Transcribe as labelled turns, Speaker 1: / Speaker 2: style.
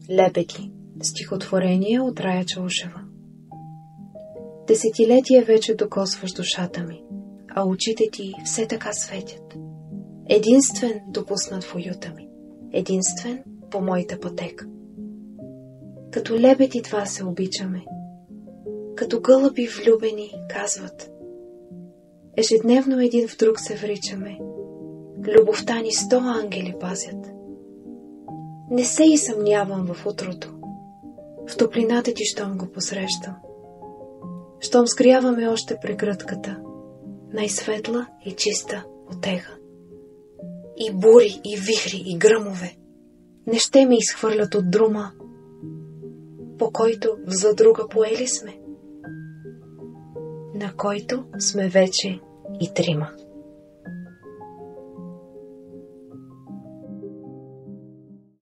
Speaker 1: Лебеди. Стихотворение от Рая Чаушева. Десетилетие вече докосваш душата ми, а очите ти все така светят. Единствен допуснат в уюта ми, единствен по моята пътека. Като лебеди два се обичаме, като гълъби влюбени казват. Ежедневно един в друг се вричаме, любовта ни 100 ангели пазят. Не се и съмнявам в утрото, в топлината ти, щом го посрещам. Щом сгряваме още прегръдката, най-светла и чиста отега. И бури, и вихри, и гръмове не ще ме изхвърлят от друма, по който в задруга поели сме, на който сме вече и трима.